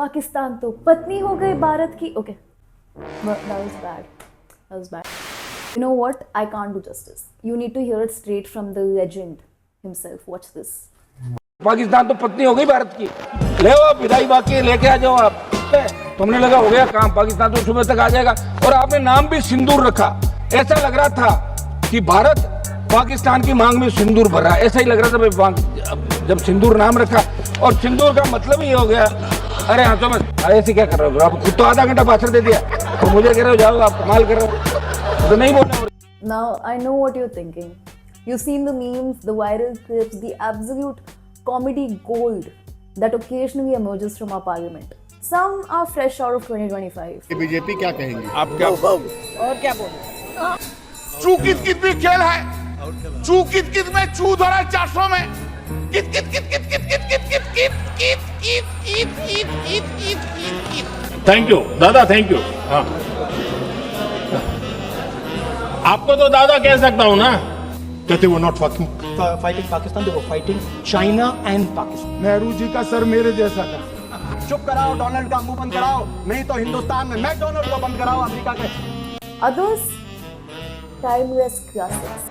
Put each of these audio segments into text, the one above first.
पाकिस्तान तो पत्नी हो गई भारत की. Okay, that was bad. That was bad. You know what? I can't do justice. You need to hear it straight from the legend himself. Watch this. Pakistan तो पत्नी हो गई भारत की. ले आओ विदाई बाकी लेके आ जाओ आप. तुमने लगा हो गया काम, पाकिस्तान तो सुबह तक आ जाएगा. और आपने नाम भी सिंदूर रखा. ऐसा लग रहा था कि भारत पाकिस्तान की मांग में सिंदूर भर रहा है. ऐसा ही लग रहा था जब सिंदूर नाम रखा. और सिंदूर का मतलब ही हो गया, अरे हाँ तो ऐसे क्या कर रहे हो आप? खुद तो आधा घंटा भाषण दे दिया तो मुझे कह रहे हो जाओ आप कमाल कर रहे हो, तो नहीं बोलना. Now I know what you're thinking. You've seen the memes, the viral clips, the absolute comedy gold that occasionally emerges from our parliament. Some are fresh out of 2025. BJP क्या कहेंगे? आप क्या और क्या बोले? चू कित कित में खेल है. चू कित कित में चू धरा 400 में. कित कित कित कित कित कित कित कित कित कित कित कित कित कित कित कित. थैंक यू दादा, थैंक यू. हाँ, आपको तो दादा कह सकता हूँ ना. कहते वो नॉट फाइटिंग पाकिस्तान, देखो fighting China and Pakistan. Nehru ji का सर मेरे जैसा था. चुप कराओ, डोनाल्ड का मुंह बंद कराओ, नहीं तो हिंदुस्तान में मैकडोनल्ड को बंद कराओ अमेरिका के. Others, timeless classics.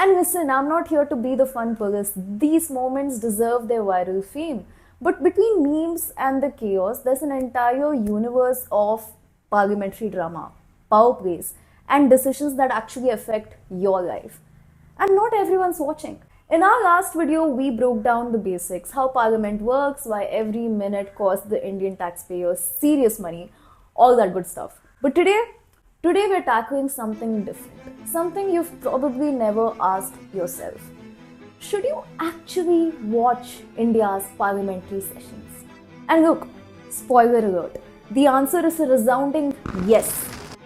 And listen, I'm not here to be the fun police. These moments deserve their viral fame. But between memes and the chaos, there's an entire universe of parliamentary drama, power plays, and decisions that actually affect your life. And not everyone's watching. In our last video, we broke down the basics, how parliament works, why every minute costs the Indian taxpayers serious money, all that good stuff. But today we're tackling something different, something you've probably never asked yourself. Should you actually watch India's parliamentary sessions? And look, spoiler alert, the answer is a resounding yes,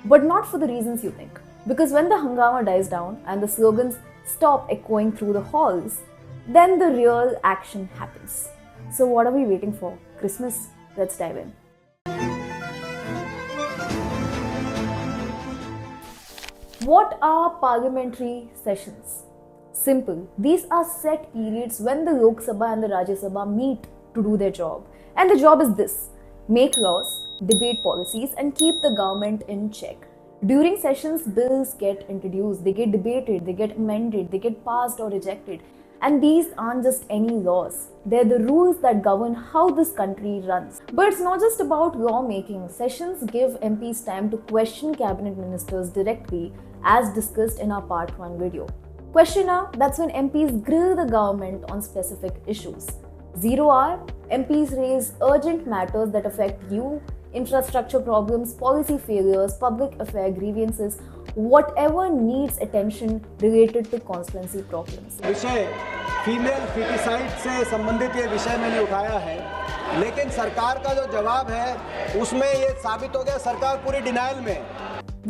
but not for the reasons you think. Because when the hangama dies down and the slogans stop echoing through the halls, then the real action happens. So what are we waiting for? Christmas? Let's dive in. What are parliamentary sessions? Simple. These are set periods when the Lok Sabha and the Rajya Sabha meet to do their job. And the job is this: make laws, debate policies, and keep the government in check. During sessions, bills get introduced, they get debated, they get amended, they get passed or rejected. And these aren't just any laws. They're the rules that govern how this country runs. But it's not just about lawmaking. Sessions give MPs time to question cabinet ministers directly, as discussed in our part 1 video. Question hour, that's when MPs grill the government on specific issues. 0 hour, MPs raise urgent matters that affect you, infrastructure problems, policy failures, public affair grievances, whatever needs attention related to constituency problems. विषय female foeticide से संबंधित ये विषय मैंने उठाया है, लेकिन सरकार का जो जवाब है उसमें ये साबित हो गया सरकार पूरी डिनायल में.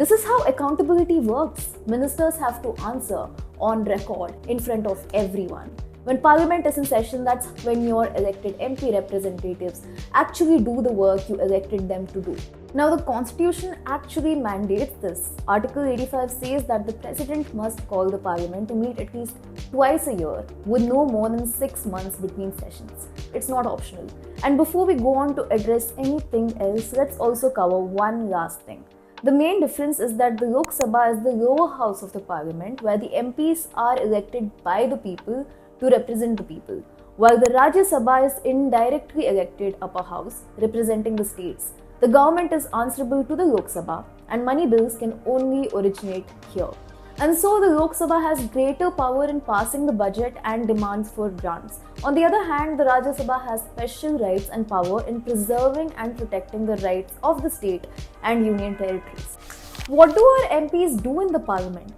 This is how accountability works. Ministers have to answer on record in front of everyone. When Parliament is in session, that's when your elected MP representatives actually do the work you elected them to do. Now, the Constitution actually mandates this. Article 85 says that the President must call the Parliament to meet at least twice a year with no more than 6 months between sessions. It's not optional. And before we go on to address anything else, let's also cover one last thing. The main difference is that the Lok Sabha is the lower house of the Parliament, where the MPs are elected by the people to represent the people, while the Rajya Sabha is indirectly elected upper house representing the states. The government is answerable to the Lok Sabha, and money bills can only originate here. And so the Lok Sabha has greater power in passing the budget and demands for grants. On the other hand, the Rajya Sabha has special rights and power in preserving and protecting the rights of the state and union territories. What do our MPs do in the parliament?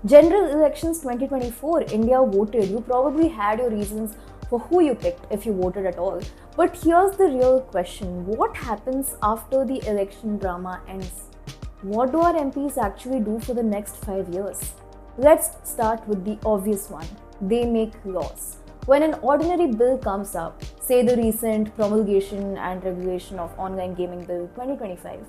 General elections 2024, India voted. You probably had your reasons for who you picked if you voted at all. But here's the real question: what happens after the election drama ends? What do our MPs actually do for the next 5 years? Let's start with the obvious one. They make laws. When an ordinary bill comes up, say the recent promulgation and regulation of online gaming bill 2025,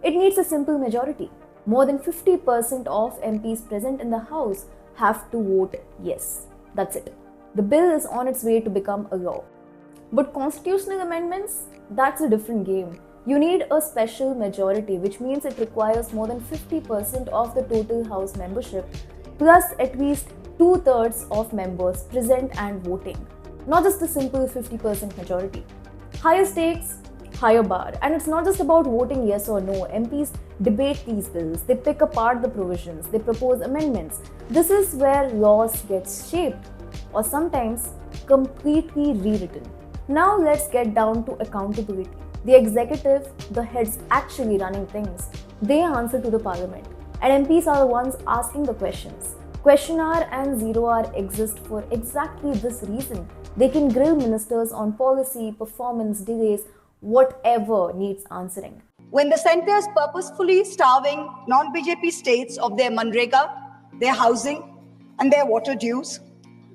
it needs a simple majority. More than 50% of MPs present in the House have to vote yes. That's it. The bill is on its way to become a law. But constitutional amendments, that's a different game. You need a special majority, which means it requires more than 50% of the total House membership, plus at least 2/3 of members present and voting. Not just a simple 50% majority. Higher stakes, higher bar. And it's not just about voting yes or no. MPs debate these bills, they pick apart the provisions, they propose amendments. This is where laws get shaped, or sometimes completely rewritten. Now let's get down to accountability. The executive, the heads actually running things, they answer to the parliament. And MPs are the ones asking the questions. Question hour and zero hour exist for exactly this reason. They can grill ministers on policy, performance, delays, whatever needs answering. When the centre is purposefully starving non-BJP states of their Manrega, their housing, and their water dues.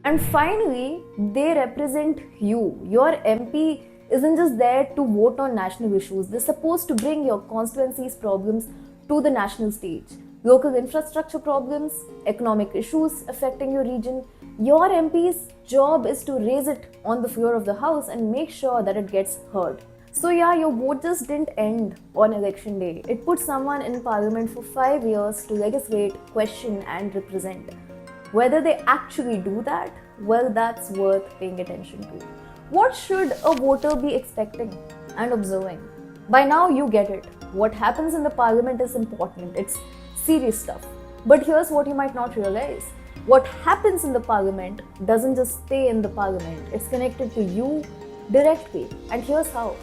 And finally, they represent you. Your MP isn't just there to vote on national issues. They're supposed to bring your constituency's problems to the national stage. Local infrastructure problems, economic issues affecting your region. Your MP's job is to raise it on the floor of the House and make sure that it gets heard. So yeah, your vote just didn't end on election day. It put someone in parliament for 5 years to legislate, question and represent. Whether they actually do that, well, that's worth paying attention to. What should a voter be expecting and observing? By now you get it. What happens in the parliament is important. It's serious stuff. But here's what you might not realize. What happens in the parliament doesn't just stay in the parliament. It's connected to you directly. And here's how.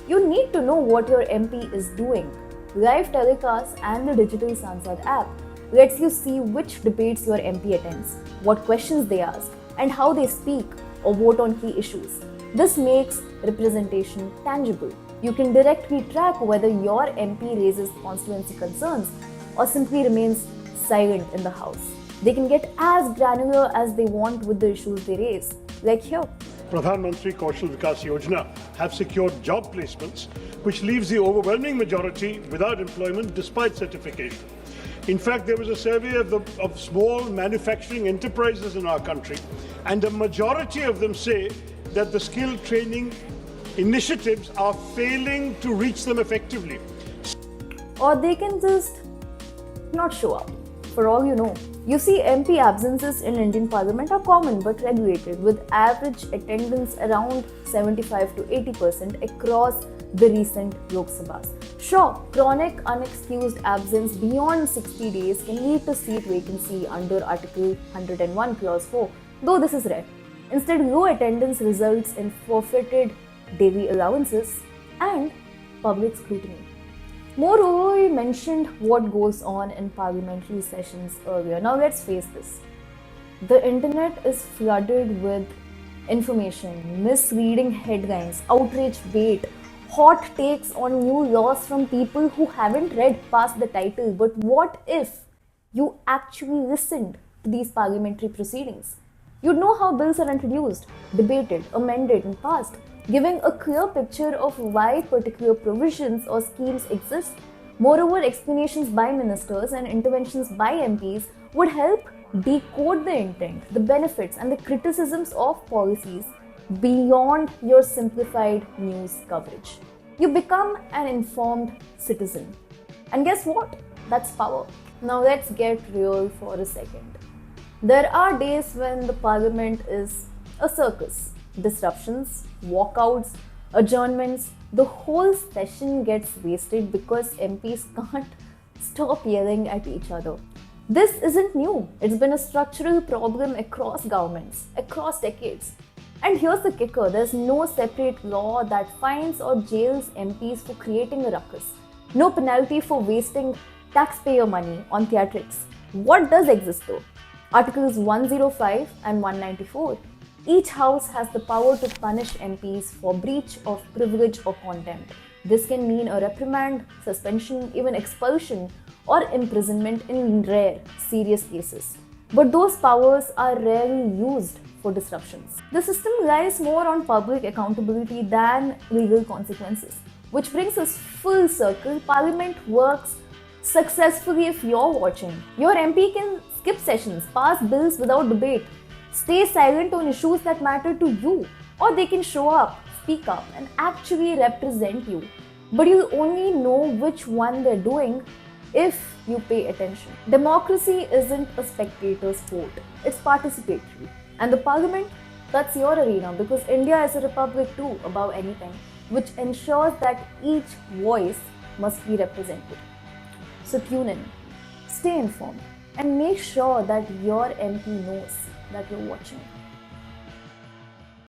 You need to know what your MP is doing. Live telecasts and the Digital Sansad App lets you see which debates your MP attends, what questions they ask, and how they speak or vote on key issues. This makes representation tangible. You can directly track whether your MP raises constituency concerns or simply remains silent in the House. They can get as granular as they want with the issues they raise, like here. Parliamentary Kaushal Vikas Yojana have secured job placements, which leaves the overwhelming majority without employment despite certification. In fact, there was a survey of small manufacturing enterprises in our country, and a majority of them say that the skill training initiatives are failing to reach them effectively. Or they can just not show up, for all you know. You see, MP absences in Indian Parliament are common but regulated, with average attendance around 75 to 80% across the recent Lok Sabhas. Sure, chronic unexcused absence beyond 60 days can lead to seat vacancy under Article 101 Clause 4, though this is rare. Instead, low attendance results in forfeited daily allowances and public scrutiny. Moreover, we mentioned what goes on in parliamentary sessions earlier. Now let's face this. The internet is flooded with information, misleading headlines, outrage bait, hot takes on new laws from people who haven't read past the title. But what if you actually listened to these parliamentary proceedings? You'd know how bills are introduced, debated, amended and passed, giving a clear picture of why particular provisions or schemes exist. Moreover, explanations by ministers and interventions by MPs would help decode the intent, the benefits and the criticisms of policies beyond your simplified news coverage. You become an informed citizen. And guess what? That's power. Now let's get real for a second. There are days when the parliament is a circus. Disruptions, walkouts, adjournments, the whole session gets wasted because MPs can't stop yelling at each other. This isn't new. It's been a structural problem across governments, across decades. And here's the kicker, there's no separate law that fines or jails MPs for creating a ruckus. No penalty for wasting taxpayer money on theatrics. What does exist though? Articles 105 and 194. Each house has the power to punish MPs for breach of privilege or contempt. This can mean a reprimand, suspension, even expulsion or imprisonment in rare, serious cases. But those powers are rarely used for disruptions. The system relies more on public accountability than legal consequences, which brings us full circle. Parliament works successfully if you're watching. Your MP can skip sessions, pass bills without debate, stay silent on issues that matter to you, or they can show up, speak up, and actually represent you. But you only know which one they're doing if you pay attention. Democracy isn't a spectator sport, it's participatory. And the parliament, that's your arena, because India is a republic too, above anything, which ensures that each voice must be represented. So tune in, stay informed, and make sure that your MP knows that you're watching.